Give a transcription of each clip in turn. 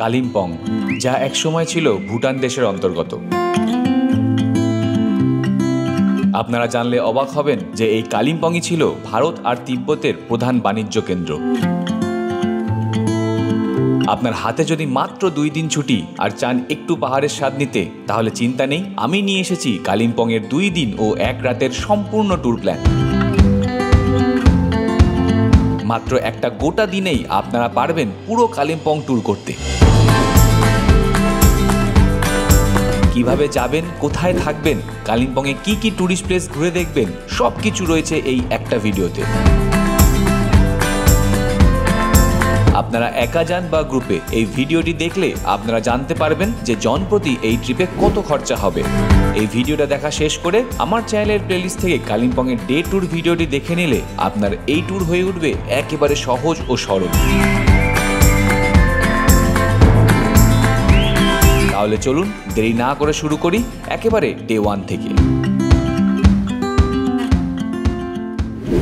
কালিম্পং, যা একসময় ছিল ভুটান দেশের অন্তর্গত। আপনারা জানলে অবাক হবেন যে এই কালিম্পংই ছিল ভারত আর তিব্বতের প্রধান বাণিজ্য কেন্দ্র। আপনার হাতে যদি মাত্র 2 দিন ছুটি আর চান একটু পাহাড়ের স্বাদ নিতে, তাহলে চিন্তা নেই, আমি নিয়ে এসেছি কালিম্পংয়ের 2 দিন ও 1 রাতের সম্পূর্ণ ট্যুর প্ল্যান। মাত্র একটা গোটা দিনেই আপনারা পারবেন পুরো কালিম্পং ট্যুর করতে। কিভাবে যাবেন, কোথায় থাকবেন, কালিম্পংয়ে কি কি ট্যুরিস্ট প্লেস ঘুরে দেখবেন, সবকিছু রয়েছে এই একটা ভিডিওতে। আপনারা একা যান বা গ্রুপে, এই ভিডিওটি দেখলে আপনারা জানতে পারবেন যে জনপ্রতি এই ট্রিপে কত খরচা হবে। এই ভিডিওটা দেখা শেষ করে আমার চ্যানেলের প্লেলিস্ট থেকে কালিম্পংয়ের ডে ট্যুর ভিডিওটি দেখে নিলে আপনার এই ট্যুর হয়ে উঠবে একেবারে সহজ ও সরল। তাহলে চলুন দেরি না করে শুরু করি একেবারে ডে 1 থেকে।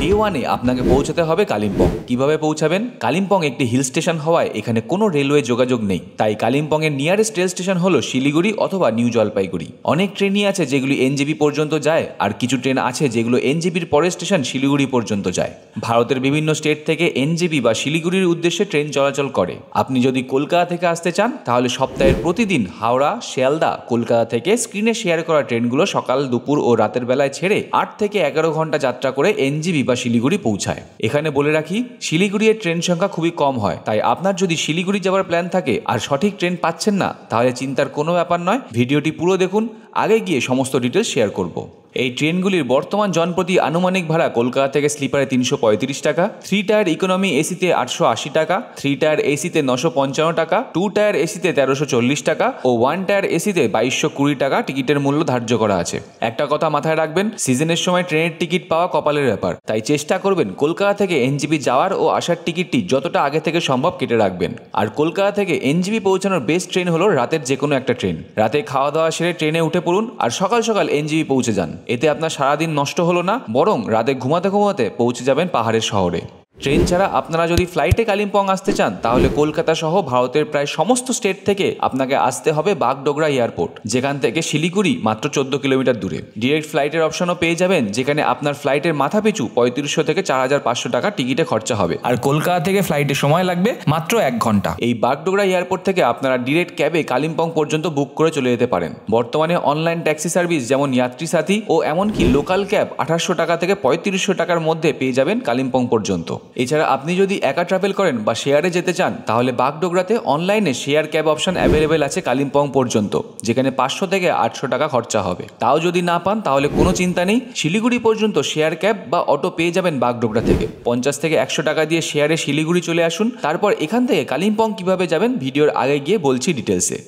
ডে 1-এ আপনাকে পৌঁছাতে হবে কালিম্পং। কিভাবে পৌঁছাবেন? কালিম্পং একটি হিল স্টেশন হওয়ায় এখানে কোনো রেলওয়ে যোগাযোগ নেই, তাই কালিম্পংয়ের নিয়ারেস্ট রেল স্টেশন হলো শিলিগুড়ি অথবা নিউ জলপাইগুড়ি। অনেক ট্রেনই আছে যেগুলি এনজেপি পর্যন্ত যায়, আর কিছু ট্রেন আছে যেগুলো এনজেপির পরের স্টেশন শিলিগুড়ি পর্যন্ত যায়। ভারতের বিভিন্ন স্টেট থেকে এনজেপি বা শিলিগুড়ির উদ্দেশ্যে ট্রেন চলাচল করে। আপনি যদি কলকাতা থেকে আসতে চান, তাহলে সপ্তাহের প্রতিদিন হাওড়া, শিয়ালদা, কলকাতা থেকে স্ক্রিনে শেয়ার করা ট্রেনগুলো সকাল, দুপুর ও রাতের বেলায় ছেড়ে 8 থেকে 11 ঘন্টা যাত্রা করে এনজেপি বা শিলিগুড়ি পৌঁছায়। এখানে বলে রাখি, শিলিগুড়ির ট্রেন সংখ্যা খুবই কম হয়, তাই আপনার যদি শিলিগুড়ি যাওয়ার প্ল্যান থাকে আর সঠিক ট্রেন পাচ্ছেন না, তাহলে চিন্তার কোনো ব্যাপার নয়, ভিডিওটি পুরো দেখুন, আগে গিয়ে সমস্ত ডিটেলস শেয়ার করব। এই ট্রেনগুলির বর্তমান জনপ্রতি আনুমানিক ভাড়া কলকাতা থেকে স্লিপারে 335 টাকা, 3 টায়ার ইকোনমি এসিতে 880 টাকা, 3 টায়ার এসিতে 955 টাকা, 2 টায়ার এসিতে 1340 টাকা ও 1 টায়ার এসিতে 2220 টাকা টিকিটের মূল্য ধার্য করা আছে। একটা কথা মাথায় রাখবেন, সিজনের সময় ট্রেনের টিকিট পাওয়া কপালের ব্যাপার, তাই চেষ্টা করবেন কলকাতা থেকে এনজেপি যাওয়ার ও আসার টিকিটটি যতটা আগে থেকে সম্ভব কেটে রাখবেন। আর কলকাতা থেকে এনজেপি পৌঁছানোর বেস্ট ট্রেন হলো রাতের যে কোনো একটা ট্রেন। রাতে খাওয়া দাওয়া সেরে ট্রেনে উঠে পড়ুন আর সকাল সকাল এনজেপি পৌঁছে যান। এতে আপনার সারাদিন নষ্ট হলো না, বরং রাতে ঘুমাতে ঘুমাতে পৌঁছে যাবেন পাহাড়ের শহরে। ট্রেন ছাড়া আপনারা যদি ফ্লাইটে কালিম্পং আসতে চান, তাহলে কলকাতা সহ ভারতের প্রায় সমস্ত স্টেট থেকে আপনাকে আসতে হবে বাগডোগরা এয়ারপোর্ট, যেখান থেকে শিলিগুড়ি মাত্র 14 কিলোমিটার দূরে। ডিরেক্ট ফ্লাইটের অপশনও পেয়ে যাবেন, যেখানে আপনার ফ্লাইটের মাথা পিছু 3500 থেকে 4500 টাকা টিকিটে খরচা হবে। আর কলকাতা থেকে ফ্লাইটে সময় লাগবে মাত্র 1 ঘন্টা। এই বাগডোগরা এয়ারপোর্ট থেকে আপনারা ডিরেক্ট ক্যাবে কালিম্পং পর্যন্ত বুক করে চলে যেতে পারেন। বর্তমানে অনলাইন ট্যাক্সি সার্ভিস যেমন যাত্রী সাথী ও এমনকি লোকাল ক্যাব 2800 টাকা থেকে 3500 টাকার মধ্যে পেয়ে যাবেন কালিম্পং পর্যন্ত। এছাড়া আপনি যদি একা ট্রাভেল করেন বা শেয়ারে যেতে চান, তাহলে বাগডোগরাতে অনলাইনে শেয়ার ক্যাব অপশন অ্যাভেলেবেল আছে কালিম্পং পর্যন্ত, যেখানে 500 থেকে 800 টাকা খরচা হবে। তাও যদি না পান, তাহলে কোনো চিন্তা নেই, শিলিগুড়ি পর্যন্ত শেয়ার ক্যাব বা অটো পেয়ে যাবেন বাগডোগরা থেকে। 50 থেকে 100 টাকা দিয়ে শেয়ারে শিলিগুড়ি চলে আসুন। তারপর এখান থেকে কালিম্পং কিভাবে যাবেন ভিডিওর আগে গিয়ে বলছি ডিটেলসে।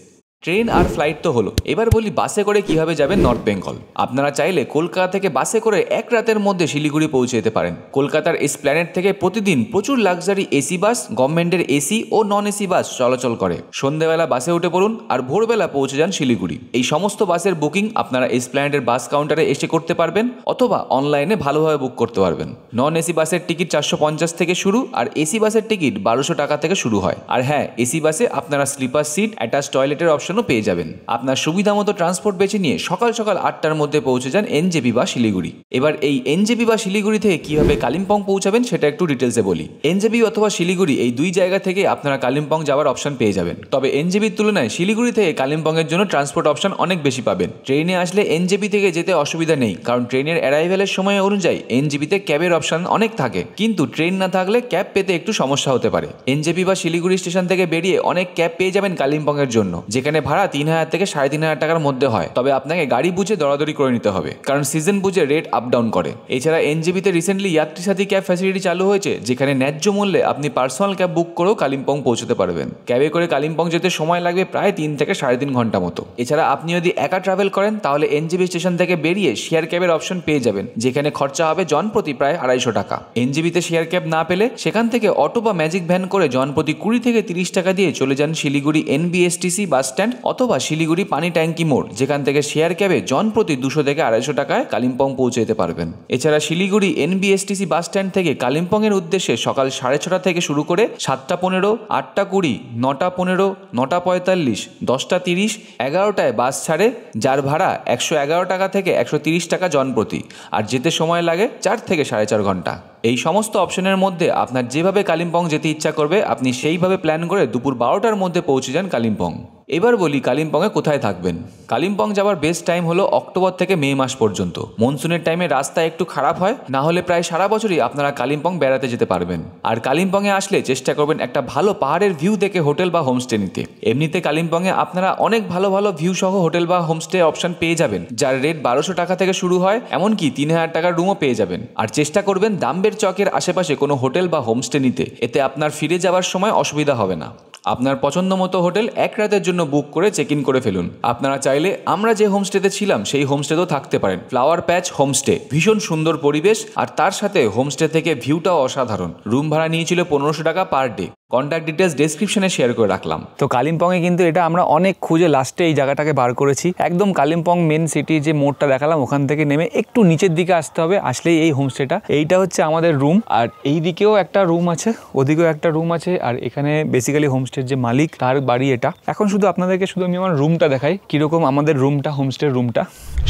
ট্রেন আর ফ্লাইট তো হলো, এবার বলি বাসে করে কিভাবে যাবেন নর্থ বেঙ্গল। আপনারা চাইলে কলকাতা থেকে বাসে করে 1 রাতের মধ্যে শিলিগুড়ি পৌঁছে যেতে পারেন। কলকাতার এসপ্ল্যানেড থেকে প্রতিদিন প্রচুর লাক্সারি এসি বাস, গভর্নমেন্টের এসি ও নন এসি বাস চলাচল করে। সন্ধ্যেবেলা বাসে উঠে পড়ুন আর ভোরবেলা পৌঁছে যান শিলিগুড়ি। এই সমস্ত বাসের বুকিং আপনারা এসপ্ল্যানেডের বাস কাউন্টারে এসে করতে পারবেন, অথবা অনলাইনে ভালোভাবে বুক করতে পারবেন। নন এসি বাসের টিকিট 450 থেকে শুরু, আর এসি বাসের টিকিট 1200 টাকা থেকে শুরু হয়। আর হ্যাঁ, এসি বাসে আপনারা স্লিপার সিট, অ্যাটাচ টয়লেটের অপশনও পেয়ে যাবেন। আপনার সুবিধা মতো ট্রান্সপোর্ট বেছে নিয়ে সকাল সকাল 8টার মধ্যে পৌঁছে যান এনজেপি বা শিলিগুড়ি। এবার এই এনজেপি বা শিলিগুড়ি থেকে কিভাবে কালিম্পং পৌঁছাবেন সেটা একটু ডিটেলসে বলি। এনজেপি অথবা শিলিগুড়ি এই 2 জায়গা থেকে আপনারা কালিম্পং যাওয়ার অপশন পেয়ে যাবেন। তবে এনজেপির তুলনায় শিলিগুড়ি থেকে কালিম্পং এর জন্য ট্রান্সপোর্ট অপশন অনেক বেশি পাবেন। ট্রেনে আসলে এনজেপি থেকে যেতে অসুবিধা নেই, কারণ ট্রেনের অ্যারাইভেলের সময় অনুযায়ী এনজেপিতে ক্যাবের অপশন অনেক থাকে, কিন্তু ট্রেন না থাকলে ক্যাব পেতে একটু সমস্যা হতে পারে। এনজেপি বা শিলিগুড়ি স্টেশন থেকে বেরিয়ে অনেক ক্যাব পেয়ে যাবেন কালিম্পং এর জন্য, যেখানে ভাড়া 3000 থেকে 3500 টাকার মধ্যে হয়। তবে আপনাকে গাড়ি বুঝে দরাদরি করে নিতে হবে, কারণ সিজন বুঝে রেট আপ ডাউন করে। এছাড়া এনজেপিতে রিসেন্টলি যাত্রী সাথী ক্যাব ফ্যাসিলিটি চালু হয়েছে, যেখানে ন্যায্য মূল্যে আপনি পার্সোনাল ক্যাব বুক করেও কালিম্পং পৌঁছতে পারবেন। ক্যাবে করে কালিম্পং যেতে সময় লাগবে প্রায় 3 থেকে 3.5 ঘন্টা মতো। এছাড়া আপনি যদি একা ট্রাভেল করেন, তাহলে এনজেপি স্টেশন থেকে বেরিয়ে শেয়ার ক্যাবের অপশন পেয়ে যাবেন, যেখানে খরচা হবে জনপ্রতি প্রায় 250 টাকা। এনজেপিতে শেয়ার ক্যাব না পেলে সেখান থেকে অটো বা ম্যাজিক ভ্যান করে জনপ্রতি 20 থেকে 30 টাকা দিয়ে চলে যান Siliguri NBSTC bus stand stand অথবা শিলিগুড়ি পানি ট্যাঙ্কি মোড়, যেখান থেকে শেয়ার ক্যাবে জন প্রতি 200 থেকে 250 টাকায় কালিম্পং পৌঁছে যেতে পারবেন। এছাড়া শিলিগুড়ি NBSTC বাস স্ট্যান্ড থেকে কালিম্পং এর উদ্দেশ্যে সকাল 6:30 থেকে শুরু করে 7:15, 8:20, 9:15, 9:45, 10:30, 11টায় বাস ছাড়ে, যার ভাড়া 111 টাকা থেকে 130 টাকা জন প্রতি, আর যেতে সময় লাগে 4 থেকে 4.5 ঘন্টা। এই সমস্ত অপশনের মধ্যে আপনার যেভাবে কালিম্পং যেতে ইচ্ছা করবে আপনি সেইভাবে প্ল্যান করে দুপুর 12টার মধ্যে পৌঁছে যান কালিম্পং। এবার বলি কালিম্পংয়ে কোথায় থাকবেন। কালিম্পং যাওয়ার বেস্ট টাইম হলো অক্টোবর থেকে মে মাস পর্যন্ত। মনসুনের টাইমে রাস্তা একটু খারাপ হয়, না হলে প্রায় সারা বছরই আপনারা কালিম্পং বেড়াতে যেতে পারবেন। আর কালিম্পংয়ে আসলে চেষ্টা করবেন একটা ভালো পাহাড়ের ভিউ দেখে হোটেল বা হোমস্টে নিতে। এমনিতে কালিম্পংয়ে আপনারা অনেক ভালো ভালো ভিউ সহ হোটেল বা হোমস্টে অপশন পেয়ে যাবেন, যার রেট 1200 টাকা থেকে শুরু হয়, এমনকি 3000 টাকার রুমও পেয়ে যাবেন। আর চেষ্টা করবেন দাম্বের চকের আশেপাশে কোনো হোটেল বা হোমস্টে নিতে, এতে আপনার ফিরে যাওয়ার সময় অসুবিধা হবে না। আপনার পছন্দ মতো হোটেল এক রাতের জন্য বুক করে চেক ইন করে ফেলুন। আপনারা চাইলে আমরা যে হোমস্টেতে ছিলাম সেই হোমস্টেতেও থাকতে পারেন। ফ্লাওয়ার প্যাচ হোমস্টে, ভীষণ সুন্দর পরিবেশ, আর তার সাথে হোমস্টে থেকে ভিউটাও অসাধারণ। রুম ভাড়া নিয়েছিল 1500 টাকা পার ডে। কন্ট্যাক্ট ডিটেলস ডেসক্রিপশনে শেয়ার করে রাখলাম। তো কালিম্পংয়ে কিন্তু এটা আমরা অনেক খুঁজে লাস্টে এই জায়গাটাকে বার করেছি। একদম কালিম্পং মেন সিটি যে মোড়টা দেখালাম ওখান থেকে নেমে একটু নিচের দিকে আসতে হবে, আসলেই এই হোমস্টেটা। এইটা হচ্ছে আমাদের রুম, আর এই দিকেও একটা রুম আছে, ওদিকেও একটা রুম আছে, আর এখানে বেসিক্যালি হোমস্টের যে মালিক তার বাড়ি এটা। এখন শুধু আপনাদেরকে আমি আমার রুমটা দেখাই কিরকম আমাদের রুমটা, হোমস্টের রুমটা।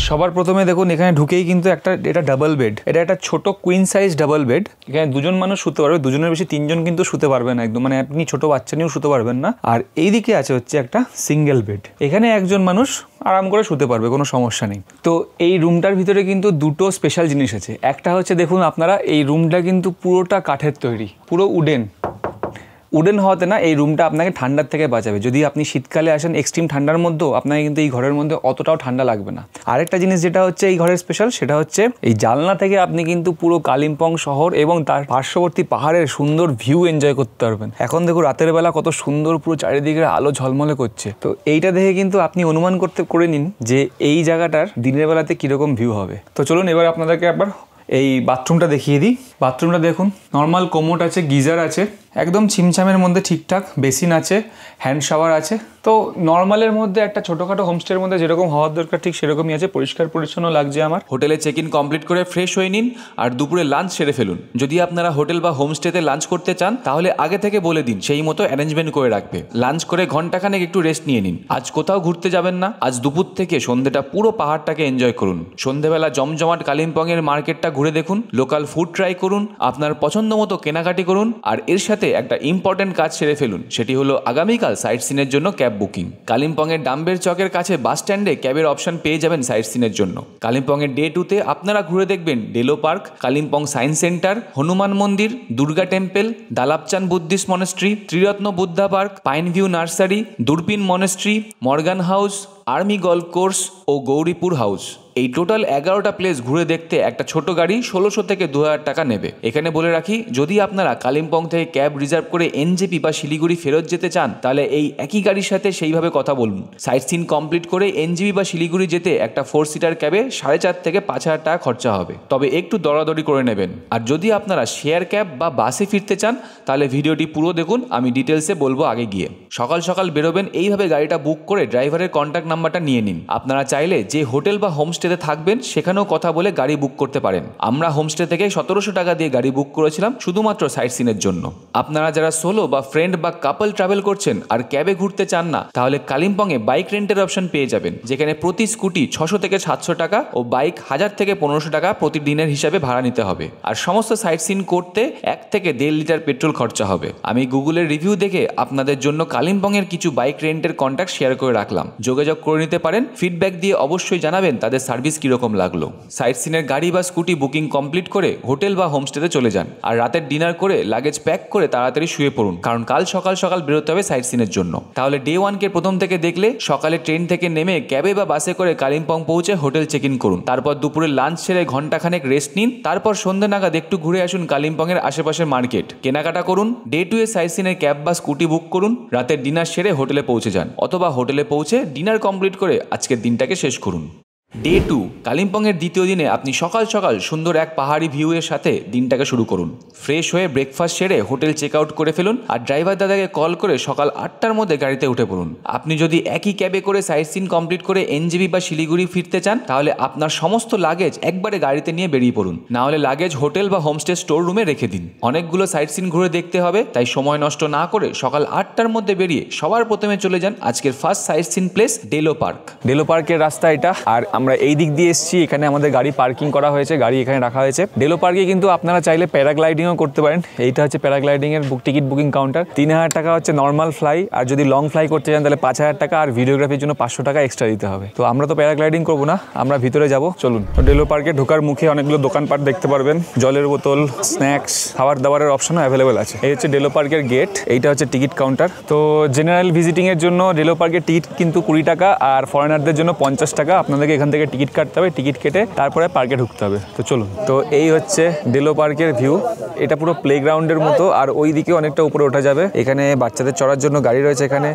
সবার প্রথমে দেখুন এখানে ঢুকেই কিন্তু এটা ডাবল বেড। এটা একটা ছোট কুইন সাইজ ডাবল বেড। এখানে দুজন মানুষ শুতে পারবে, দুজনের বেশি তিনজন কিন্তু শুতে পারবে না একদম, মানে আপনি ছোট বাচ্চা নিয়েও শুতে পারবেন না। আর এইদিকে আছে হচ্ছে একটা সিঙ্গেল বেড, এখানে একজন মানুষ আরাম করে শুতে পারবে, কোনো সমস্যা নেই। তো এই রুমটার ভিতরে কিন্তু দুটো স্পেশাল জিনিস আছে। একটা হচ্ছে দেখুন আপনারা, এই রুমটা কিন্তু পুরোটা কাঠের তৈরি, পুরো উডেন হওয়াতে না এই রুমটা আপনাকে ঠান্ডার থেকে বাঁচাবে। যদি আপনি শীতকালে আসেন এক্সট্রিম ঠান্ডার মধ্যেও আপনাকে কিন্তু এই ঘরের মধ্যে অতটাও ঠান্ডা লাগবে না। আরেকটা জিনিস যেটা হচ্ছে এই ঘরের স্পেশাল, সেটা হচ্ছে এই জানলা থেকে আপনি কিন্তু পুরো কালিম্পং শহর এবং তার পার্শ্ববর্তী পাহাড়ের সুন্দর ভিউ এনজয় করতে পারবেন। এখন দেখুন রাতের বেলা কত সুন্দর পুরো চারিদিকে আলো ঝলমলে করছে। তো এইটা দেখে কিন্তু আপনি অনুমান করে নিন যে এই জায়গাটার দিনের বেলাতে কীরকম ভিউ হবে। তো চলুন এবার আপনাদেরকে একবার এই বাথরুমটা দেখিয়ে দিই। বাথরুমটা দেখুন, নর্মাল কোমোড আছে, গিজার আছে, একদম ছিমছামের মধ্যে ঠিকঠাক, বেসিন আছে, হ্যান্ড শাওয়ার আছে। তো নর্মালের মধ্যে একটা ছোটোখাটো হোমস্টের মধ্যে যেরকম হওয়ার দরকার ঠিক সেরকমই আছে, পরিষ্কার পরিচ্ছন্ন লাগছে আমার। হোটেলে চেক ইন কমপ্লিট করে ফ্রেশ হয়ে নিন আর দুপুরে লাঞ্চ সেরে ফেলুন। যদি আপনারা হোটেল বা হোমস্টেতে লাঞ্চ করতে চান তাহলে আগে থেকে বলে দিন, সেই মতো অ্যারেঞ্জমেন্ট করে রাখবে। লাঞ্চ করে ঘন্টাখানেক একটু রেস্ট নিয়ে নিন। আজ কোথাও ঘুরতে যাবেন না, আজ দুপুর থেকে সন্ধ্যেটা পুরো পাহাড়টাকে এনজয় করুন। সন্ধ্যেবেলা জমজমাট কালিম্পংয়ের মার্কেটটা ঘুরে দেখুন, লোকাল ফুড ট্রাই করুন, আপনার পছন্দ মতো কেনাকাটি করুন, আর এর সাথে একটা ইম্পর্টেন্ট কাজ সেরে ফেলুন, সেটি হলো আগামীকাল সাইট সিনের জন্য ক্যাব বুকিং। কালিম্পংয়ের ডাম্বের চকের কাছে বাস স্ট্যান্ডে ক্যাবের অপশন পেয়ে যাবেন সাইট সিনের জন্য। কালিম্পংয়ের ডে 2তে আপনারা ঘুরে দেখবেন Delo park, Kalimpong science centre, Hanuman Mandir, Durga temple, Dalapchan Buddhist monastery, Triratna Buddha park, pine view nursery, Durpin monastery, Morgan house, army golf course ও গৌরীপুর হাউস। এই টোটাল 11টা প্লেস ঘুরে দেখতে একটা ছোট গাড়ি 1600 থেকে 2000 টাকা নেবে। এখানে বলে রাখি, যদি আপনারা কালিম্পং থেকে ক্যাব রিজার্ভ করে NJP বা শিলিগুড়ি ফেরত যেতে চান তাহলে এই একই গাড়ির সাথে সেইভাবে কথা বলুন। সাইট সিন কমপ্লিট করে NJP বা শিলিগুড়ি যেতে একটা 4 সিটার ক্যাবে 4,500 থেকে 5,000 টাকা খরচা হবে, তবে একটু দরাদরি করে নেবেন। আর যদি আপনারা শেয়ার ক্যাব বা বাসে ফিরতে চান তাহলে ভিডিওটি পুরো দেখুন, আমি ডিটেলসে বলবো আগে গিয়ে। সকাল সকাল বেরোবেন, এইভাবে গাড়িটা বুক করে ড্রাইভারের কন্ট্যাক্ট নাম্বারটা নিয়ে নিন। আপনারা চাইলে যে হোটেল বা হোমস্টেতে থাকবেন সেখানেও কথা বলে গাড়ি বুক করতে পারেন। আমরা হোমস্টে থেকে 1700 টাকা দিয়ে গাড়ি বুক করেছিলাম শুধুমাত্র সাইট সিনের জন্য। আপনারা যারা সোলো বা ফ্রেন্ড বা কাপল ট্রাভেল করছেন আর ক্যাবে ঘুরতে চান না, তাহলে কালিম্পংয়ে বাইক রেন্টের অপশন পেয়ে যাবেন, যেখানে প্রতি স্কুটি 600 থেকে 700 টাকা ও বাইক 1000 থেকে 1500 টাকা প্রতিদিনের হিসাবে ভাড়া নিতে হবে। আর সমস্ত সাইট সিন করতে 1 থেকে 1.5 লিটার পেট্রোল খরচা হবে। আমি গুগলের রিভিউ দেখে আপনাদের জন্য কালিম্পংয়ের কিছু বাইক রেন্টের কন্ট্যাক্ট শেয়ার করে রাখলাম, যোগাযোগ করে নিতে পারেন। ফিডব্যাক দিয়ে অবশ্যই জানাবেন তাদের সার্ভিস কিরকম লাগলো। সাইট সিনের গাড়ি বা স্কুটি বুকিং কমপ্লিট করে হোটেল বা হোমস্টেতে চলে যান, আর রাতের ডিনার করে লাগেজ প্যাক করে তাড়াতাড়ি শুয়ে পড়ুন, কারণ কাল সকাল সকাল বেরোতে হবে সাইট সিনের জন্য। তাহলে ডে 1কে প্রথম থেকে দেখলে সকালে ট্রেন থেকে নেমে ক্যাবে বা বাসে করে কালিম্পং পৌঁছে হোটেল চেক ইন করুন। তারপর দুপুরে লাঞ্চ সেরে ঘন্টাখানেক রেস্ট নিন। তারপর সন্ধ্যে নাগাদ একটু ঘুরে আসুন কালিম্পংয়ের আশেপাশের মার্কেট, কেনাকাটা করুন। ডে 2 এ সাইট সিনের ক্যাব বা স্কুটি বুক করুন। রাতের ডিনার সেরে হোটেলে পৌঁছে যান, অথবা হোটেলে পৌঁছে ডিনার কমপ্লিট করে আজকের দিনটাকে শেষ করুন। ডে 2 কালিম্পংয়ের দ্বিতীয় দিনে আপনি সকাল সকাল সুন্দর এক পাহাড়ি ভিউ এর সাথে দিনটাকে শুরু করুন। ফ্রেশ হয়ে ব্রেকফাস্ট সেরে হোটেল চেক আউট করে ফেলুন আর ড্রাইভার দাদাকে কল করে সকাল 8টার মধ্যে গাড়িতে উঠে পড়ুন। আপনি যদি একই ক্যাবে করে সাইট সিন কমপ্লিট করে এনজেবি বা শিলিগুড়ি ফিরতে চান তাহলে আপনার সমস্ত লাগেজ একবারে গাড়িতে নিয়ে বেরিয়ে পড়ুন, না হলে লাগেজ হোটেল বা হোমস্টে স্টোর রুমে রেখে দিন। অনেকগুলো সাইট সিন ঘুরে দেখতে হবে, তাই সময় নষ্ট না করে সকাল 8টার মধ্যে বেরিয়ে সবার প্রথমে চলে যান আজকের first sightseeing place Deolo park. Deolo পার্কের রাস্তা এটা, আর আমরা এই দিক দিয়ে এসেছি। এখানে আমাদের গাড়ি পার্কিং করা হয়েছে, গাড়ি এখানে রাখা হয়েছে। ডেলো পার্কে কিন্তু আপনারা চাইলে প্যারাগ্লাইডিংও করতে পারেন। এইটা হচ্ছে প্যারাগ্লাইডিং এর টিকিট বুকিং কাউন্টার। 3000 টাকা হচ্ছে নর্মাল ফ্লাই, আর যদি লং ফ্লাই করতে চান তাহলে 5000 টাকা, আর ভিডিওগ্রাফির জন্য 500 টাকা এক্সট্রা দিতে হবে। তো আমরা তো প্যারাগ্লাইডিং করবো না, আমরা ভিতরে যাব, চলুন। তো ডেলো পার্কে ঢোকার মুখে অনেকগুলো দোকানপাট দেখতে পারবেন, জলের বোতল, স্ন্যাক্স, খাবার দাবারের অপশনও অ্যাভেলেবেল আছে। এই হচ্ছে ডেলো পার্কের গেট, এইটা হচ্ছে টিকিট কাউন্টার। তো জেনারেল ভিজিটিং এর জন্য ডেলো পার্কের টিকিট কিন্তু 20 টাকা, আর ফরেনারদের জন্য 50 টাকা। আপনাদেরকে এখান থেকে টিকিট কাটতে হবে, টিকিট কেটে তারপরে পার্কে ঢুকতে হবে। তো চলুন। তো এই হচ্ছে ডেলো পার্কের ভিউ, এটা পুরো প্লেগ্রাউন্ডের মতো, আর ওই দিকে অনেকটা উপরে ওঠা যাবে। এখানে বাচ্চাদের চড়ার জন্য গাড়ি রয়েছে এখানে।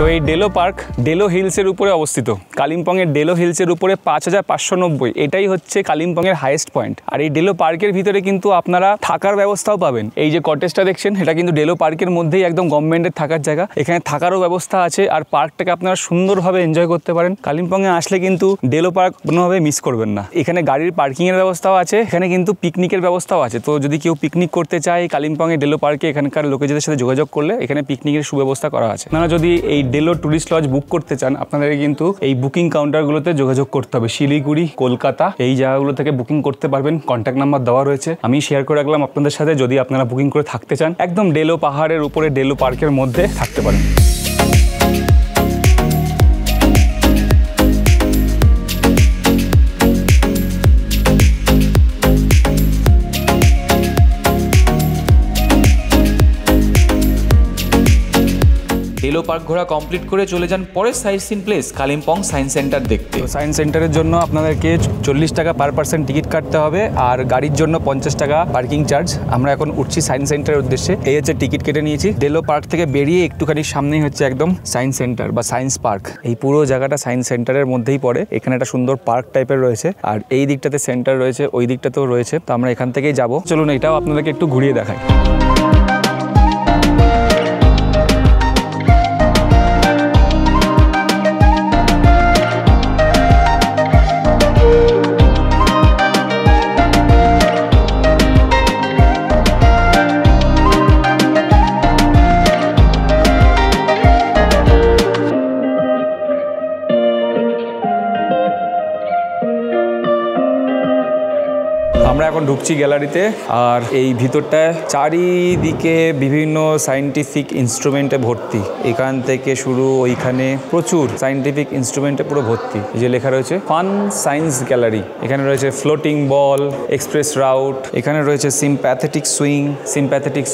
তো এই ডেলো পার্ক ডেলো হিলসের উপরে অবস্থিত। কালিম্পংয়ের ডেলো হিলসের উপরে 5590, এটাই হচ্ছে কালিম্পংয়ের হাইয়েস্ট পয়েন্ট। আর এই ডেলো পার্কের ভিতরে কিন্তু আপনারা থাকার ব্যবস্থাও পাবেন। এই যে কটেজটা দেখছেন, এটা কিন্তু ডেলো পার্কের মধ্যেই একদম গভর্নমেন্টের থাকার জায়গা। এখানে থাকারও ব্যবস্থা আছে, আর পার্কটাকে আপনারা সুন্দরভাবে এনজয় করতে পারেন। কালিম্পংয়ে আসলে কিন্তু ডেলো পার্ক কোনোভাবে মিস করবেন না। এখানে গাড়ির পার্কিংয়ের ব্যবস্থাও আছে, এখানে কিন্তু পিকনিকের ব্যবস্থাও আছে। তো যদি কেউ পিকনিক করতে চায় কালিম্পংয়ে ডেলো পার্কে, এখানকার লোকেদের সাথে যোগাযোগ করলে এখানে পিকনিকের সুব্যবস্থা করা আছে। আপনারা যদি এই ডেলো টুরিস্ট লজ বুক করতে চান, আপনাদেরকে কিন্তু এই বুকিং কাউন্টারগুলোতে যোগাযোগ করতে হবে। শিলিগুড়ি, কলকাতা, এই জায়গাগুলো থেকে বুকিং করতে পারবেন। কন্ট্যাক্ট নাম্বার দেওয়া রয়েছে, আমি শেয়ার করে রাখলাম আপনাদের সাথে। যদি আপনারা বুকিং করে থাকতে চান, একদম ডেলো পাহাড়ের উপরে ডেলো পার্কের মধ্যে থাকতে পারেন। ডেলো পার্ক ঘোরা কমপ্লিট করে চলে যান পরের sightseeing place Kalimpong science centre দেখতে। সায়েন্স সেন্টারের জন্য আপনাদেরকে 40 টাকা পার পার্সন টিকিট কাটতে হবে, আর গাড়ির জন্য 50 টাকা পার্কিং চার্জ। আমরা এখন উঠছি সায়েন্স সেন্টারের উদ্দেশ্যে। এই হচ্ছে টিকিট কেটে নিয়েছি। ডেলো পার্ক থেকে বেরিয়ে একটুখানি সামনেই হচ্ছে একদম সায়েন্স সেন্টার বা সায়েন্স পার্ক। এই পুরো জায়গাটা সায়েন্স সেন্টারের মধ্যেই পড়ে। এখানে একটা সুন্দর পার্ক টাইপের রয়েছে, আর এই দিকটাতে সেন্টার রয়েছে, ওই দিকটাতেও রয়েছে। তো আমরা এখান থেকেই যাবো। চলুন এটাও আপনাদেরকে একটু ঘুরিয়ে দেখাই। আমরা এখন ঢুকছি গ্যালারিতে, আর এই ভিতরটায় চারিদিকে বিভিন্ন সায়েন্টিফিক ইনস্ট্রুমেন্টে ভর্তি। এখান থেকে শুরু ওইখানে প্রচুর সায়েন্টিফিক ইনস্ট্রুমেন্টে পুরো ভর্তি। এই যে লেখা রয়েছে ফান সায়েন্স গ্যালারি। এখানে রয়েছে ফ্লোটিং বল, এক্সপ্রেস রাউট, এখানে রয়েছে সিম্প্যাথেটিক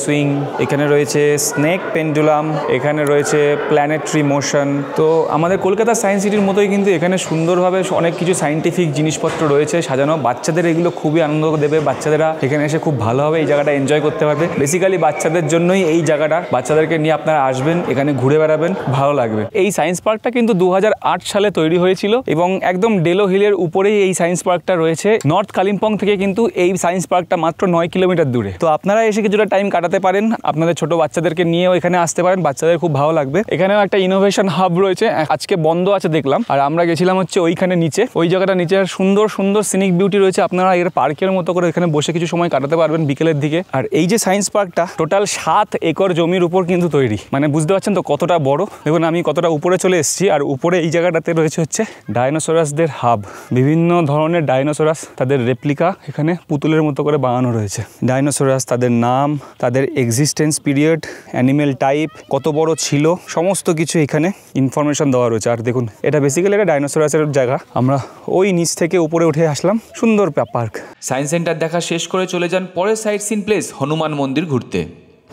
সুইং, এখানে রয়েছে স্নেক পেন্ডুলাম, এখানে রয়েছে প্ল্যানেটারি মোশন। তো আমাদের কলকাতা সায়েন্স সিটির মতোই কিন্তু এখানে সুন্দরভাবে অনেক কিছু সায়েন্টিফিক জিনিসপত্র রয়েছে সাজানো। বাচ্চাদের এগুলো খুবই আনন্দ দেবে, বাচ্চাদেরা এখানে এসে খুব ভালোভাবে এই জায়গাটা এনজয় করতে পারবে। বেসিক্যালি বাচ্চাদের জন্যই এই জায়গাটা, বাচ্চাদেরকে নিয়ে আপনারা আসবেন, এখানে ঘুরে বেড়াবেন, ভালো লাগবে। এই সায়েন্স পার্কটা কিন্তু 2008 সালে তৈরি হয়েছিল, এবং একদম ডেলো হিলের উপরেই এই সায়েন্স পার্কটা রয়েছে। নর্থ কালিম্পং থেকে কিন্তু এই সায়েন্স পার্কটা মাত্র 9 কিলোমিটার দূরে। তো আপনারা এসে কিছুটা টাইম কাটাতে পারেন, আপনাদের ছোট বাচ্চাদেরকে নিয়েও এখানে আসতে পারেন, বাচ্চাদের খুব ভালো লাগবে। এখানেও একটা ইনোভেশন হাব রয়েছে, আজকে বন্ধ আছে দেখলাম। আর আমরা গেছিলাম হচ্ছে ওইখানে নিচে, ওই জায়গাটা নিচে সুন্দর সুন্দর সিনিক বিউটি রয়েছে। আপনারা এর পার্কের মতো করে এখানে বসে কিছু সময় কাটাতে পারবেন বিকেলের দিকে। আর এই যে সায়েন্স পার্কটা টোটাল 7 একর জমির উপর কিন্তু তৈরি, মানে বুঝতে পারছেন তো কতটা বড়। দেখুন আমি কতটা উপরে চলে এসেছি, আর উপরে এই জায়গাটাতে রয়েছে হচ্ছে ডাইনোসরাসদের হাব। বিভিন্ন ধরনের ডাইনোসরাস, তাদের রেপ্লিকা এখানে পুতুলের মতো করে বানানো রয়েছে। ডাইনোসরাস, তাদের নাম, তাদের এক্সিস্টেন্স পিরিয়ড, অ্যানিমেল টাইপ, কত বড় ছিল, সমস্ত কিছু এখানে ইনফরমেশন দেওয়া রয়েছে। আর দেখুন এটা বেসিক্যালি একটা ডাইনোসরাসের জায়গা। আমরা ওই নিচ থেকে উপরে উঠে আসলাম, সুন্দর পার্ক। সায়েন্স সেন্টার দেখা শেষ করে চলে যান পরের সাইট সিন প্লেস হনুমান মন্দির ঘুরতে।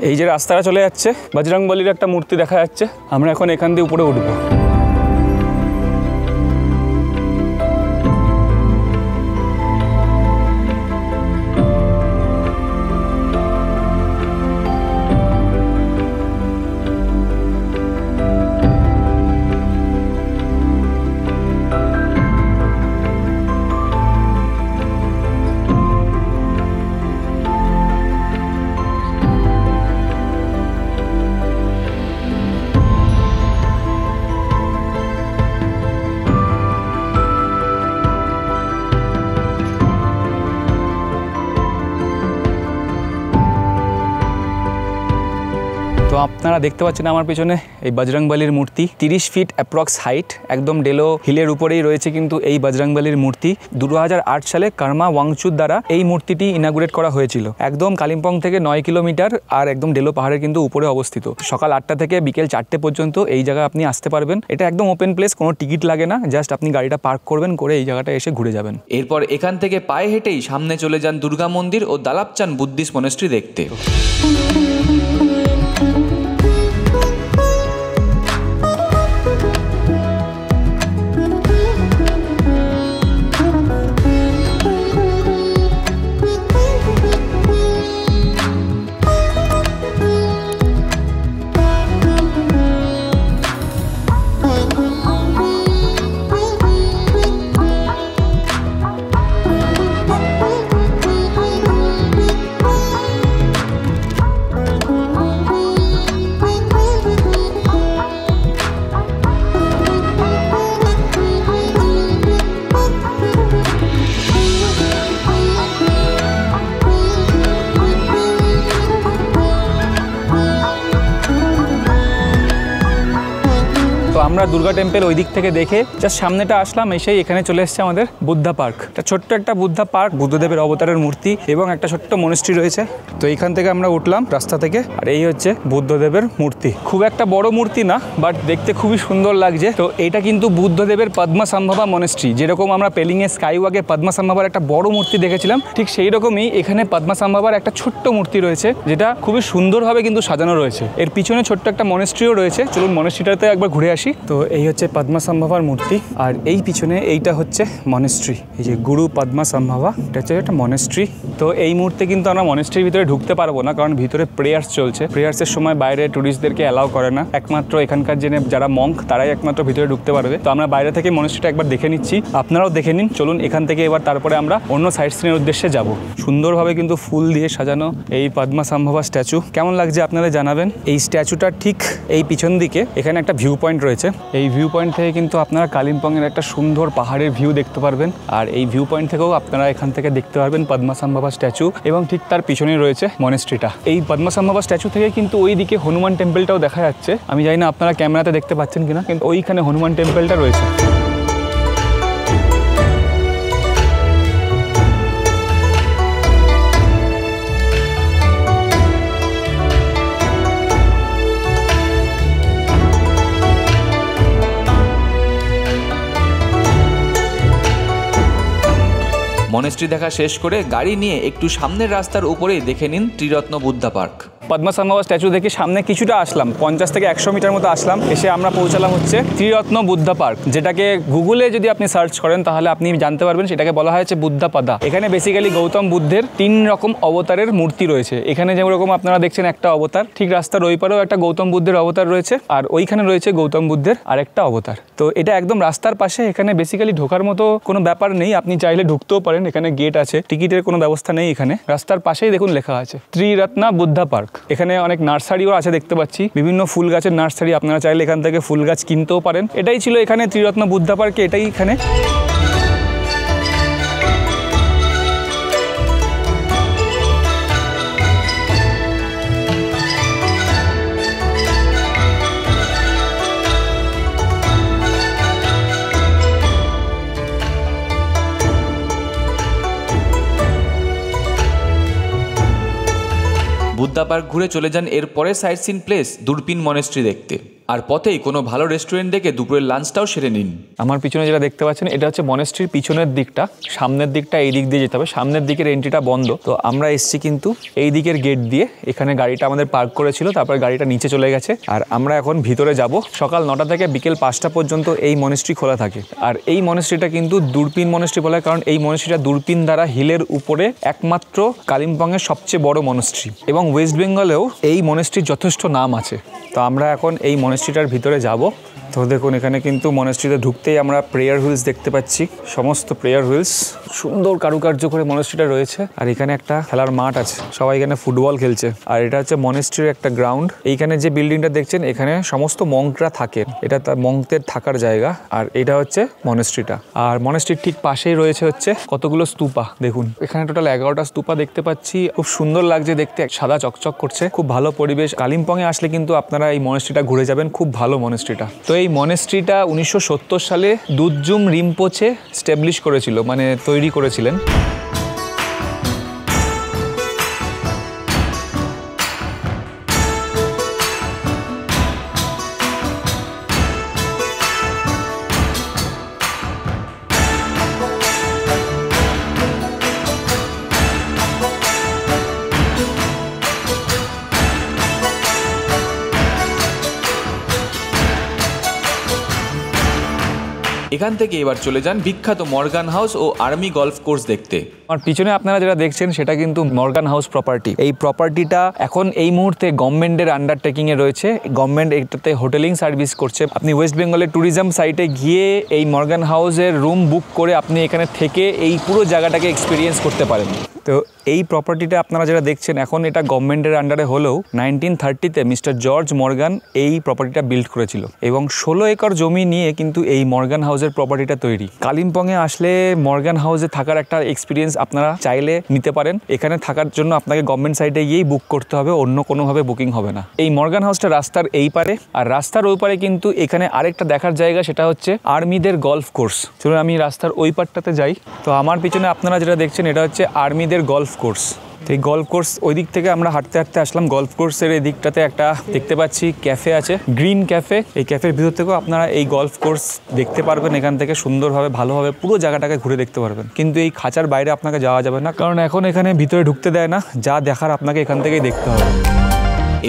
এই যে রাস্তাটা চলে যাচ্ছে, বজরংবলীর একটা মূর্তি দেখা যাচ্ছে। আমরা এখন এখান দিয়ে উপরে উঠবো। তো আপনারা দেখতে পাচ্ছেন আমার পেছনে এই বজরংবলীর মূর্তি, 30 ফিট অ্যাপ্রক্স হাইট, একদম ডেলো হিলের উপরেই রয়েছে কিন্তু এই বজরংবলীর মূর্তি। 2008 সালে কর্মা ওয়াংচুর দ্বারা এই মূর্তিটি ইনাগুরেট করা হয়েছিল। একদম কালিম্পং থেকে 9 কিলোমিটার আর একদম ডেলো পাহাড়ের কিন্তু উপরে অবস্থিত। সকাল 8টা থেকে বিকেল 4টে পর্যন্ত এই জায়গায় আপনি আসতে পারবেন। এটা একদম ওপেন প্লেস, কোনো টিকিট লাগে না, জাস্ট আপনি গাড়িটা পার্ক করবেন, করে এই জায়গাটা এসে ঘুরে যাবেন। এরপর এখান থেকে পায়ে হেঁটেই সামনে চলে যান দুর্গা মন্দির ও দালাপচান বুদ্ধিস্ট মনেস্ট্রি দেখতে। আমরা দুর্গা টেম্পল ওই দিক থেকে দেখে জাস্ট সামনেটা আসলাম, এসেই এখানে চলে এসেছে আমাদের বুদ্ধা পার্ক। এটা ছোট্ট একটা বুদ্ধা পার্ক, বুদ্ধদেবের অবতারের মূর্তি এবং একটা ছোট্ট মনেস্ট্রি রয়েছে। তো এইখান থেকে আমরা উঠলাম রাস্তা থেকে, আর এই হচ্ছে বুদ্ধদেবের মূর্তি। খুব একটা বড় মূর্তি না, বাট দেখতে খুবই সুন্দর লাগছে। তো এটা কিন্তু বুদ্ধদেবের পদ্মসম্ভবা মনেস্ট্রি। যেরকম আমরা পেলিংয়ে স্কাইওয়াকে পদ্মসম্ভবার একটা বড় মূর্তি দেখেছিলাম, ঠিক সেই রকমই এখানে পদ্মসম্ভবার একটা ছোট্ট মূর্তি রয়েছে, যেটা খুবই সুন্দরভাবে কিন্তু সাজানো রয়েছে। এর পিছনে ছোট্ট একটা মনেস্ট্রিও রয়েছে, চলুন মনেস্ট্রিটাতে একবার ঘুরে আসি। তো এই হচ্ছে পদ্মসম্ভবার মূর্তি, আর এই পিছনে এইটা হচ্ছে মনেস্ট্রি। এই যে গুরু পদ্মসম্ভবা, এটা হচ্ছে একটা মনেস্ট্রি। তো এই মুহূর্তে কিন্তু আমরা মনেস্ট্রির ভিতরে ঢুকতে পারবো না, কারণ ভিতরে প্রেয়ার্স চলছে। প্রেয়ার্সের সময় বাইরে টুরিস্টদেরকে অ্যালাউ করে না, একমাত্র এখানকার যারা মঙ্ক তারাই একমাত্র ভিতরে ঢুকতে পারবে। তো আমরা বাইরে থেকে মনেস্ট্রিটা একবার দেখে নিচ্ছি, আপনারাও দেখে নিন। চলুন এখান থেকে এবার তারপরে আমরা অন্য সাইট সিনের উদ্দেশ্যে যাব। সুন্দরভাবে কিন্তু ফুল দিয়ে সাজানো এই পদ্মসম্ভবা স্ট্যাচু, কেমন লাগছে আপনারা জানাবেন। এই স্ট্যাচুটার ঠিক এই পিছন দিকে এখানে একটা ভিউ পয়েন্ট রয়েছে। এই ভিউ পয়েন্ট থেকে কিন্তু আপনারা কালিম্পংয়ের একটা সুন্দর পাহাড়ের ভিউ দেখতে পারবেন। আর এই ভিউ পয়েন্ট থেকেও আপনারা এখান থেকে দেখতে পারবেন পদ্মসম্ভবা স্ট্যাচু, এবং ঠিক তার পিছনেই রয়েছে মনেস্ট্রিটা। এই পদ্মসম্ভবা স্ট্যাচু থেকে কিন্তু ওই দিকে হনুমান টেম্পলটাও দেখা যাচ্ছে। আমি জানি না আপনারা ক্যামেরাতে দেখতে পাচ্ছেন কিনা, কিন্তু ওইখানে হনুমান টেম্পলটা রয়েছে। মনেস্ট্রি দেখা শেষ করে গাড়ি নিয়ে একটু সামনের রাস্তার উপরেই দেখে নিন ত্রিরত্ন বুদ্ধা পার্ক। পদ্মসম্ভবা স্ট্যাচু দেখে সামনে কিছুটা আসলাম, 50 থেকে 100 মিটার মতো আসলাম, এসে আমরা পৌঁছালাম হচ্ছে ত্রিরত্ন বুদ্ধা পার্ক, যেটাকে গুগলে যদি আপনি সার্চ করেন তাহলে আপনি জানতে পারবেন সেটাকে বলা হয়েছে বুদ্ধা পাদা। এখানে বেসিক্যালি গৌতম বুদ্ধের 3 রকম অবতারের মূর্তি রয়েছে। এখানে যেরকম আপনারা দেখছেন একটা অবতার, ঠিক রাস্তার ওই পারেও একটা গৌতম বুদ্ধের অবতার রয়েছে, আর ওইখানে রয়েছে গৌতম বুদ্ধের আরেকটা অবতার। তো এটা একদম রাস্তার পাশে, এখানে বেসিক্যালি ঢোকার মতো কোনো ব্যাপার নেই, আপনি চাইলে ঢুকতেও পারেন। এখানে গেট আছে, টিকিটের কোনো ব্যবস্থা নেই। এখানে রাস্তার পাশেই দেখুন লেখা আছে ত্রিরত্না বুদ্ধা পার্ক। এখানে অনেক নার্সারিও আছে দেখতে পাচ্ছি, বিভিন্ন ফুল গাছের নার্সারি, আপনারা চাইলে এখান থেকে ফুল গাছ কিনতেও পারেন। এটাই ছিল এখানে ত্রিরত্ন বুদ্ধা পার্কে, এটাই এখানে। বুদ্ধা পার্ক ঘুরে চলে যান এর পরে sightseeing place Durpin monastery দেখতে। আর পথেই কোনো ভালো রেস্টুরেন্ট দেখে দুপুরের লাঞ্চটাও সেরে নিন। আমার পিছনে যেটা দেখতে পাচ্ছেন এটা হচ্ছে মনেস্ট্রির পিছনের দিকটা, সামনের দিকটা এই দিক দিয়ে যেতে হবে, সামনের দিকের এন্ট্রিটা বন্ধ। তো আমরা এসছি কিন্তু এই দিকের গেট দিয়ে, এখানে গাড়িটা আমাদের পার্ক করেছিল, তারপর গাড়িটা নিচে চলে গেছে। আর আমরা এখন ভিতরে যাব। সকাল 9টা থেকে বিকেল 5টা পর্যন্ত এই মনেস্ট্রি খোলা থাকে। আর এই মনেস্ট্রিটা কিন্তু দূরপিন মনেস্ট্রি বলা হয়, কারণ এই মনেস্ট্রিটা দূরপিন দ্বারা হিলের উপরে একমাত্র কালিম্পংয়ের সবচেয়ে বড় মনেস্ট্রি, এবং ওয়েস্ট বেঙ্গলেও এই মনেস্ট্রির যথেষ্ট নাম আছে। তো আমরা এখন এই মনেস্ট্রিটার ভিতরে যাব। তো দেখুন এখানে কিন্তু মনেস্ট্রিতে ঢুকতেই আমরা প্রেয়ার হুইলস দেখতে পাচ্ছি, সমস্ত প্রেয়ার হুইলস সুন্দর কারুকার্য করে মনেস্ট্রিটা রয়েছে। আর এখানে একটা খেলার মাঠ আছে, সবাই এখানে ফুটবল খেলছে। আর এটা হচ্ছে মনেস্ট্রির একটা গ্রাউন্ড। এইখানে যে বিল্ডিংটা দেখছেন এখানে সমস্ত মঙ্করা থাকেন, এটা তার মঙ্কদের থাকার জায়গা। আর এটা হচ্ছে মনেস্ট্রিটা। আর মনেস্ট্রির ঠিক পাশেই রয়েছে হচ্ছে কতগুলো স্তূপা। দেখুন এখানে টোটাল 11টা স্তূপা দেখতে পাচ্ছি, খুব সুন্দর লাগছে দেখতে, সাদা চকচক করছে, খুব ভালো পরিবেশ। কালিম্পংয়ে আসলে কিন্তু আপনারা এই মনেস্ট্রিটা ঘুরে যাবেন, খুব ভালো মনেস্ট্রিটা। তো এই মনেস্ট্রিটা 1970 সালে দুদজুম রিম্পোচে স্টাবলিশ করেছিল, মানে তৈরি করেছিলেন। এখান থেকে এবার চলে যান বিখ্যাত মর্গান হাউস ও আর্মি গলফ কোর্স দেখতে। আর পিছনে আপনারা যেটা দেখছেন সেটা কিন্তু মর্গান হাউস প্রপার্টি। এই প্রপার্টিটা এখন এই মুহূর্তে গভর্নমেন্টের আন্ডারটেকিং এ রয়েছে। গভর্নমেন্ট এটাতে হোটেলিং সার্ভিস করছে। আপনি ওয়েস্ট বেঙ্গলের ট্যুরিজম সাইটে গিয়ে এই মর্গান হাউসের রুম বুক করে আপনি এখানে থেকে এই পুরো জায়গাটাকে এক্সপিরিয়েন্স করতে পারেন। তো এই প্রপার্টিটা আপনারা যেটা দেখছেন এখন এটা গভর্নমেন্টের আন্ডারে হলেও 1930-তে মিস্টার জর্জ মর্গান এই প্রপার্টিটা বিল্ড করেছিল, এবং 16 একর জমি নিয়ে কিন্তু এই মর্গান হাউসের প্রপার্টিটা তৈরি। কালিম্পংয়ে আসলে মর্গান হাউসে থাকার একটা এক্সপিরিয়েন্স আপনারা চাইলে নিতে পারেন। এখানে থাকার জন্য আপনাকে গভর্নমেন্ট সাইটে গিয়েই বুক করতে হবে, অন্য কোনোভাবে বুকিং হবে না। এই মর্গান হাউসটা রাস্তার এই পারে, আর রাস্তার ওই পারে কিন্তু এখানে আরেকটা দেখার জায়গা, সেটা হচ্ছে আর্মিদের গলফ কোর্স। চলুন আমি রাস্তার ওই পারটাতে যাই। তো আমার পিছনে আপনারা যেটা দেখছেন এটা হচ্ছে আর্মিদের গলফ কোর্স। তো এই গলফ কোর্স ওই দিক থেকে আমরা হাঁটতে হাঁটতে আসলাম। গলফ কোর্সের এই দিকটাতে একটা দেখতে পাচ্ছি ক্যাফে আছে, গ্রিন ক্যাফে। এই ক্যাফের ভিতর থেকেও আপনারা এই গলফ কোর্স দেখতে পারবেন, এখান থেকে সুন্দরভাবে ভালোভাবে পুরো জায়গাটাকে ঘুরে দেখতে পারবেন। কিন্তু এই খাঁচার বাইরে আপনাকে যাওয়া যাবে না, কারণ এখন এখানে ভিতরে ঢুকতে দেয় না। যা দেখার আপনাকে এখান থেকেই দেখতে হবে।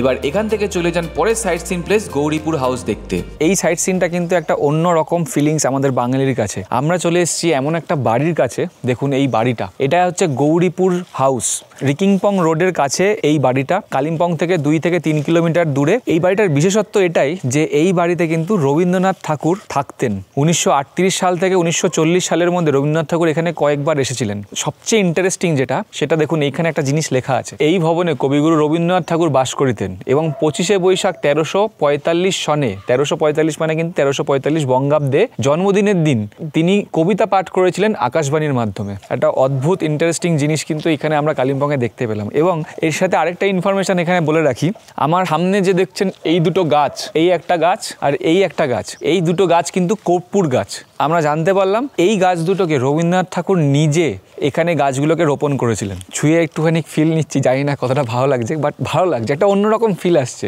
এবার এখান থেকে চলে যান পরের sightseeing place Gauripur house দেখতে। এই সাইট সিনটা কিন্তু একটা অন্য রকম ফিলিংস আমাদের বাঙালির কাছে। আমরা চলে এসেছি এমন একটা বাড়ির কাছে, দেখুন এই বাড়িটা, এটা হচ্ছে গৌরীপুর হাউস। রিকিংপং রোডের কাছে এই বাড়িটা, কালিম্পং থেকে 2 থেকে 3 কিলোমিটার দূরে। এই বাড়িটার বিশেষত্ব এটাই যে এই বাড়িতে কিন্তু রবীন্দ্রনাথ ঠাকুর থাকতেন। 1938 সাল থেকে 1940 সালের মধ্যে রবীন্দ্রনাথ ঠাকুর এখানে কয়েকবার এসেছিলেন। সবচেয়ে ইন্টারেস্টিং যেটা, সেটা দেখুন এইখানে একটা জিনিস লেখা আছে, এই ভবনে কবিগুরু রবীন্দ্রনাথ ঠাকুর বাস করিতেন এবং 25শে বৈশাখ 1345 সনে, 1345 মানে কিন্তু 1345 বঙ্গাব্দে জন্মদিনের দিন তিনি কবিতা পাঠ করেছিলেন আকাশবাণীর মাধ্যমে। একটা অদ্ভুত ইন্টারেস্টিং জিনিস কিন্তু এখানে আমরা কালিম্পংয়ে দেখতে পেলাম। এবং এর সাথে আরেকটা ইনফরমেশন এখানে বলে রাখি, আমার সামনে যে দেখছেন এই দুটো গাছ, এই একটা গাছ আর এই একটা গাছ, এই দুটো গাছ কিন্তু কর্পূর গাছ। আমরা জানতে পারলাম এই গাছ দুটোকে রবীন্দ্রনাথ ঠাকুর নিজে এখানে গাছগুলোকে রোপণ করেছিলেন। ছুঁয়ে একটুখানি ফিল নিচ্ছি, জানি না কতটা ভালো লাগছে, বাট ভালো লাগছে, একটা অন্যরকম ফিল আসছে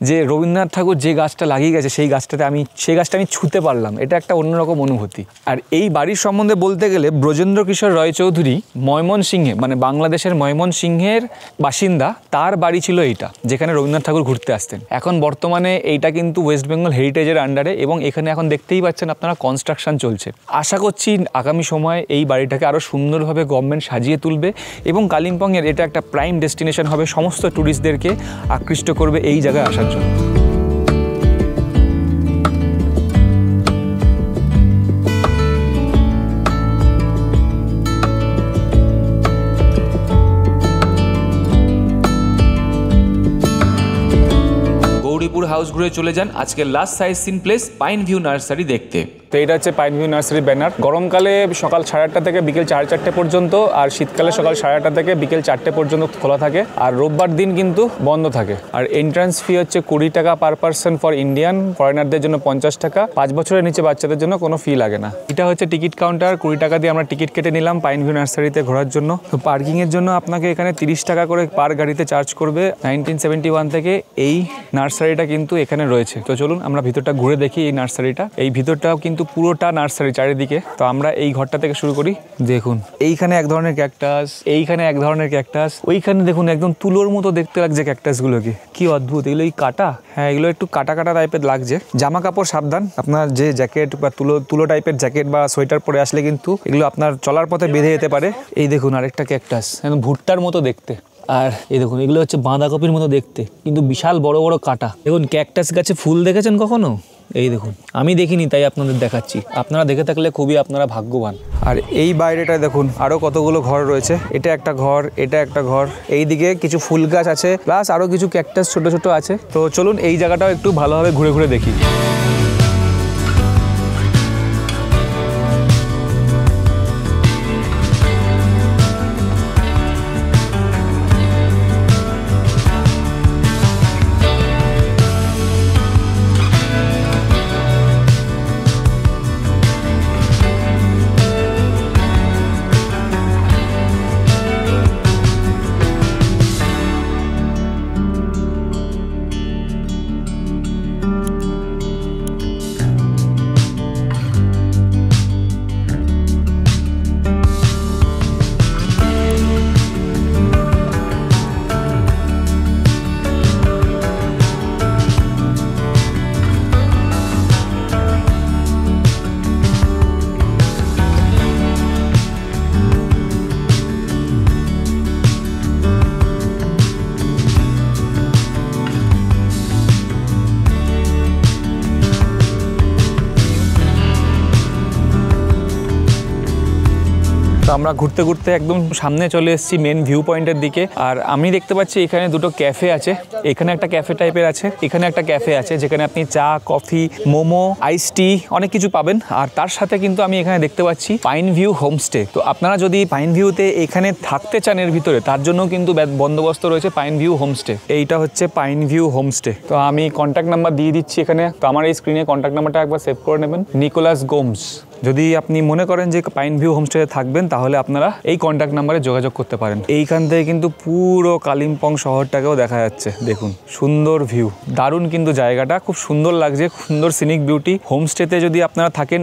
যে রবীন্দ্রনাথ ঠাকুর যে গাছটা লাগিয়ে গেছে সেই গাছটা আমি ছুঁতে পারলাম। এটা একটা অন্যরকম অনুভূতি। আর এই বাড়ির সম্বন্ধে বলতে গেলে ব্রজেন্দ্র কিশোর রায়চৌধুরী ময়মনসিংহে, মানে বাংলাদেশের ময়মনসিংহের বাসিন্দা, তার বাড়ি ছিল এইটা, যেখানে রবীন্দ্রনাথ ঠাকুর ঘুরতে আসতেন। এখন বর্তমানে এইটা কিন্তু ওয়েস্ট বেঙ্গল হেরিটেজের আন্ডারে, এবং এখানে এখন দেখতেই পাচ্ছেন আপনারা কনস্ট্রাকশন চলছে। আশা করছি আগামী সময়ে এই বাড়িটাকে আরও সুন্দরভাবে গভর্নমেন্ট সাজিয়ে তুলবে এবং কালিম্পংয়ের এটা একটা প্রাইম ডেস্টিনেশন হবে, সমস্ত ট্যুরিস্টদেরকে আকৃষ্ট করবে এই জায়গায় আসার জন্য। গৌরীপুর হাউস ঘুরে চলে যান আজকের last sightseeing place pine view nursery দেখতে। তো এটা হচ্ছে পাইন ভিউ নার্সারি ব্যানার। গরমকালে সকাল 8:30 থেকে বিকেল 4:30 পর্যন্ত, আর শীতকালে সকাল 8:30 থেকে বিকেল 4টে পর্যন্ত খোলা থাকে, আর রোববার দিন কিন্তু বন্ধ থাকে। আর এন্ট্রান্স ফি হচ্ছে 20 টাকা পার পার্সন ফর ইন্ডিয়ান, ফরেনারদের জন্য 50 টাকা, 5 বছরের নিচে বাচ্চাদের জন্য কোনো ফি লাগে না। এটা হচ্ছে টিকিট কাউন্টার, 20 টাকা দিয়ে আমরা টিকিট কেটে নিলাম পাইন ভিউ নার্সারিতে ঘোরার জন্য। তো পার্কিংয়ের জন্য আপনাকে এখানে 30 টাকা করে পার গাড়িতে চার্জ করবে। 1971 থেকে এই নার্সারিটা কিন্তু এখানে রয়েছে। তো চলুন আমরা ভিতরটা ঘুরে দেখি এই নার্সারিটা। এই ভিতরটাও কিন্তু পুরোটা নার্সারি চারিদিকে। তো আমরা এই ঘরটা থেকে শুরু করি। দেখুন এইখানে এক ধরনের ক্যাকটাস, এইখানে এক ধরনের ক্যাকটাস, ওইখানে দেখুন একদম তুলোর মতো দেখতে লাগছে ক্যাকটাসগুলোকে, কি অদ্ভুত। এগুলো এই কাটা, হ্যাঁ এগুলো একটু কাটা কাটা টাইপের লাগছে। জামা কাপড় সাবধান, আপনার যে জ্যাকেট বা তুলো টাইপের জ্যাকেট বা সোয়েটার পরে আসলে কিন্তু এগুলো আপনার চলার পথে বেঁধে যেতে পারে। এই দেখুন আরেকটা ক্যাকটাস, একদম ভুট্টার মতো দেখতে। আর এই দেখুন এগুলো হচ্ছে বাঁধাকপির মতো দেখতে, কিন্তু বিশাল বড় বড় কাটা। দেখুন ক্যাকটাস গাছে ফুল দেখেছেন কখনো? এই দেখুন, আমি দেখিনি তাই আপনাদের দেখাচ্ছি, আপনারা দেখে থাকলে খুবই আপনারা ভাগ্যবান। আর এই বাইরেটায় দেখুন আরও কতগুলো ঘর রয়েছে। এটা একটা ঘর, এটা একটা ঘর, এইদিকে কিছু ফুল গাছ আছে, প্লাস আরও কিছু ক্যাকটাস ছোট ছোট আছে। তো চলুন এই জায়গাটাও একটু ভালোভাবে ঘুরে ঘুরে দেখি। আমরা ঘুরতে ঘুরতে একদম সামনে চলে এসেছি মেন ভিউ পয়েন্টের দিকে। আর আমি দেখতে পাচ্ছি এখানে দুটো ক্যাফে আছে, এখানে একটা ক্যাফে টাইপের আছে, এখানে একটা ক্যাফে আছে যেখানে আপনি চা, কফি, মোমো, আইস টি অনেক কিছু পাবেন। আর তার সাথে কিন্তু আমি এখানে দেখতে পাচ্ছি পাইন ভিউ হোমস্টে। তো আপনারা যদি পাইন ভিউতে এখানে থাকতে চান এর ভিতরে, তার জন্য কিন্তু বন্দোবস্ত রয়েছে পাইন ভিউ হোমস্টে। এইটা হচ্ছে পাইন ভিউ হোমস্টে। তো আমি কন্ট্যাক্ট নাম্বার দিয়ে দিচ্ছি এখানে। তো আমার এই স্ক্রিনে কন্ট্যাক্ট নাম্বারটা একবার সেভ করে নেবেন, নিকোলাস গোমস। যদি আপনি মনে করেন যে পাইন ভিউ হোমস্টেতে থাকবেন, তাহলে আপনারা এই কন্ট্যাক্ট নাম্বারে যোগাযোগ করতে পারেন। এইখান থেকে কিন্তু পুরো কালিম্পং শহরটাকেও দেখা যাচ্ছে। দেখুন সুন্দর ভিউ, দারুণ কিন্তু জায়গাটা, খুব সুন্দর লাগছে, সুন্দর সিনিক বিউটি। হোমস্টেতে যদি আপনারা থাকেন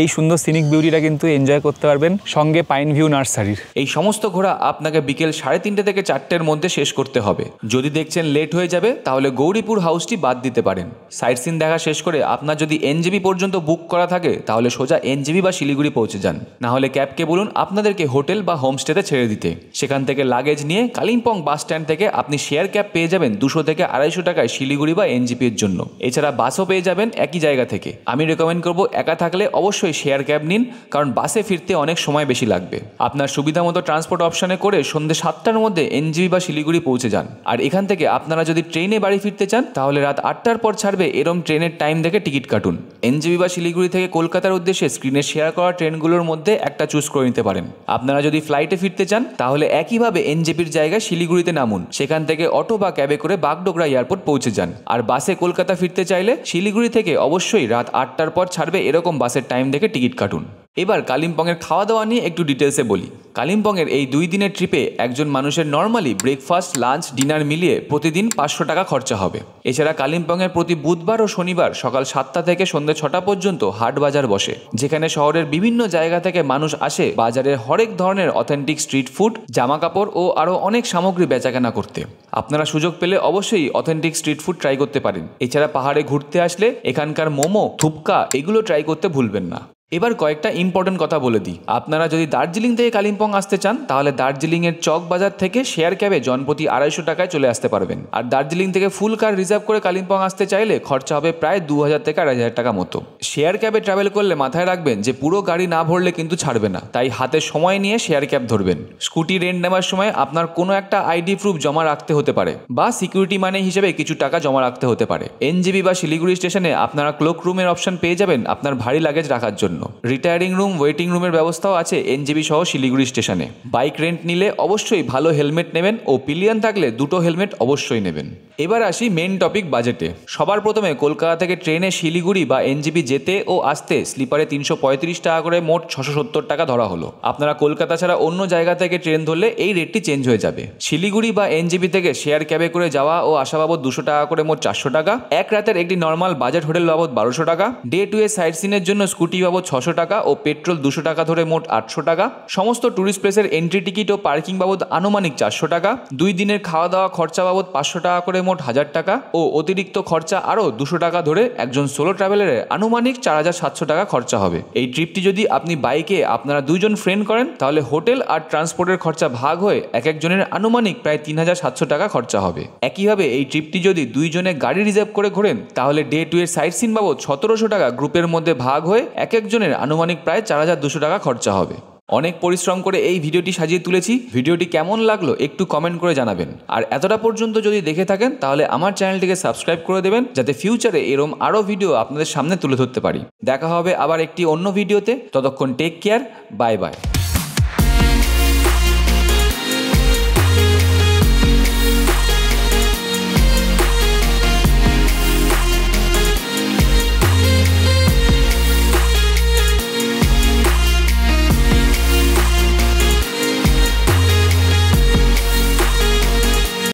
এই সুন্দর সিনিক বিউটিটা কিন্তু এনজয় করতে পারবেন সঙ্গে পাইন ভিউ নার্সারির। এই সমস্ত ঘোরা আপনাকে বিকেল 3:30 থেকে 4টের মধ্যে শেষ করতে হবে। যদি দেখছেন লেট হয়ে যাবে, তাহলে গৌরীপুর হাউসটি বাদ দিতে পারেন। সাইট সিন দেখা শেষ করে আপনার যদি এনজেবি পর্যন্ত বুক করা থাকে, তাহলে সোজা এনজেবি বা শিলিগুড়ি পৌঁছে যান। না হলে ক্যাবকে বলুন আপনাদেরকে হোটেল বা হোমস্টেতে ছেড়ে দিতে। সেখান থেকে লাগেজ নিয়ে কালিম্পং বাস স্ট্যান্ড থেকে আপনি শেয়ার ক্যাব পেয়ে যাবেন 200 থেকে 250 টাকায় শিলিগুড়ি বা এনজেপি এর জন্য। এছাড়া বাসও পেয়ে যাবেন একই জায়গা থেকে। আমি রেকমেন্ড করব একা থাকলে অবশ্যই শেয়ার ক্যাব নিন, কারণ বাসে ফিরতে অনেক সময় বেশি লাগবে। আপনার সুবিধা মতো ট্রান্সপোর্ট অপশনে করে সন্ধ্যে 7টার মধ্যে এনজেপি বা শিলিগুড়ি পৌঁছে যান। আর এখান থেকে আপনারা যদি ট্রেনে বাড়ি ফিরতে চান, তাহলে রাত 8টার পর ছাড়বে এরম ট্রেনের টাইম দেখে টিকিট কাটুন। এনজেপি বা শিলিগুড়ি থেকে কলকাতার উদ্দেশ্যে স্ক্রিনে শেয়ার করা ট্রেনগুলোর মধ্যে একটা চুজ করে নিতে পারেন। আপনারা যদি ফ্লাইটে ফিরতে চান, তাহলে একইভাবে এনজেপির জায়গায় শিলিগুড়িতে নামুন। সেখান থেকে অটো বা ক্যাবে করে বাগডোগরা এয়ারপোর্ট পৌঁছে যান। আর বাসে কলকাতা ফিরতে চাইলে শিলিগুড়ি থেকে অবশ্যই রাত 8টার পর ছাড়বে এরকম বাসের টাইম দেখে টিকিট কাটুন। এবার কালিম্পংয়ের খাওয়া দাওয়া নিয়ে একটু ডিটেলসে বলি। কালিম্পংয়ের এই 2 দিনের ট্রিপে একজন মানুষের নর্মালি ব্রেকফাস্ট, লাঞ্চ, ডিনার মিলিয়ে প্রতিদিন 500 টাকা খরচা হবে। এছাড়া কালিম্পংয়ের প্রতি বুধবার ও শনিবার সকাল 7টা থেকে সন্ধ্যে 6টা পর্যন্ত হাট বাজার বসে, যেখানে শহরের বিভিন্ন জায়গা থেকে মানুষ আসে বাজারের হরেক ধরনের অথেন্টিক স্ট্রিট ফুড, জামা কাপড় ও আরও অনেক সামগ্রী বেচাকেনা করতে। আপনারা সুযোগ পেলে অবশ্যই অথেন্টিক স্ট্রিট ফুড ট্রাই করতে পারেন। এছাড়া পাহাড়ে ঘুরতে আসলে এখানকার মোমো, থুপকা এগুলো ট্রাই করতে ভুলবেন না। এবার কয়েকটা ইম্পর্টেন্ট কথা বলে দিই। আপনারা যদি দার্জিলিং থেকে কালিম্পং আসতে চান তাহলে দার্জিলিংয়ের চক বাজার থেকে শেয়ার ক্যাবে জনপ্রতি 250 টাকায় চলে আসতে পারবেন। আর দার্জিলিং থেকে ফুল কার রিজার্ভ করে কালিম্পং আসতে চাইলে খরচা হবে প্রায় 2000 থেকে 2500 টাকা মতো। শেয়ার ক্যাবে ট্রাভেল করলে মাথায় রাখবেন যে পুরো গাড়ি না ভরলে কিন্তু ছাড়বে না, তাই হাতে সময় নিয়ে শেয়ার ক্যাব ধরবেন। স্কুটি রেন্ট নেওয়ার সময় আপনার কোনো একটা আইডি প্রুফ জমা রাখতে হতে পারে বা সিকিউরিটি মানি হিসেবে কিছু টাকা জমা রাখতে হতে পারে। এনজেবি বা শিলিগুড়ি স্টেশনে আপনারা ক্লোক রুমের অপশন পেয়ে যাবেন আপনার ভারী লাগেজ রাখার জন্য। রিটায়ারিং রুম, ওয়েটিং রুমের ব্যবস্থাও আছে এনজেবি সহ শিলিগুড়ি স্টেশনে। বাইক রেন্ট নিলে অবশ্যই ভালো হেলমেট নেবেন ও পিলিয়ন থাকলে দুটো হেলমেট অবশ্যই নেবেন। এবার আসি মেন টপিক বাজেটে। সবার প্রথমে কলকাতা থেকে ট্রেনে শিলিগুড়ি বা এনজেবি যেতে ও আসতে স্লিপারে 335 টাকা করে মোট 670 টাকা ধরা হলো। আপনারা কলকাতা ছাড়া অন্য জায়গা থেকে ট্রেন ধরলে এই রেটটি চেঞ্জ হয়ে যাবে। শিলিগুড়ি বা এনজেবি থেকে শেয়ার ক্যাবে করে যাওয়া ও আসা বাবদ 200 টাকা করে মোট 400 টাকা। এক রাতের একটি নর্মাল বাজেট হোটেল বাবদ 1200 টাকা। ডে টু এ সাইট সিনের জন্য স্কুটি বাবদ 600 টাকা ও পেট্রোল 200 টাকা ধরে মোট 800 টাকা। সমস্ত ট্যুরিস্ট প্লেসের এন্ট্রি টিকিট ও পার্কিং বাবদ আনুমানিক 400 টাকা। 2 দিনের খাওয়া দাওয়া খরচা বাবদ 500 টাকা করে মোট 1000 টাকা ও অতিরিক্ত খরচা আরও 200 টাকা ধরে একজন সোলো ট্রাভেলারের আনুমানিক 4700 টাকা খরচা হবে। এই ট্রিপটি যদি আপনি বাইকে আপনারা 2 জন ফ্রেন্ড করেন তাহলে হোটেল আর ট্রান্সপোর্টের খরচা ভাগ হয়ে এক একজনের আনুমানিক প্রায় 3700 টাকা খরচা হবে। একইভাবে এই ট্রিপটি যদি 2 জনে গাড়ি রিজার্ভ করে ঘোরেন তাহলে ডে টু এর সাইট সিন বাবদ 1700 টাকা গ্রুপের মধ্যে ভাগ হয়ে এক একজনের আনুমানিক প্রায় 4200 টাকা খরচা হবে। অনেক পরিশ্রম করে এই ভিডিওটি সাজিয়ে তুলেছি। ভিডিওটি কেমন লাগলো একটু কমেন্ট করে জানাবেন। আর এতটা পর্যন্ত যদি দেখে থাকেন তাহলে আমার চ্যানেলটিকে সাবস্ক্রাইব করে দেবেন যাতে ফিউচারে এরম আরও ভিডিও আপনাদের সামনে তুলে ধরতে পারি। দেখা হবে আবার একটি অন্য ভিডিওতে। ততক্ষণ টেক কেয়ার, বাই বাই।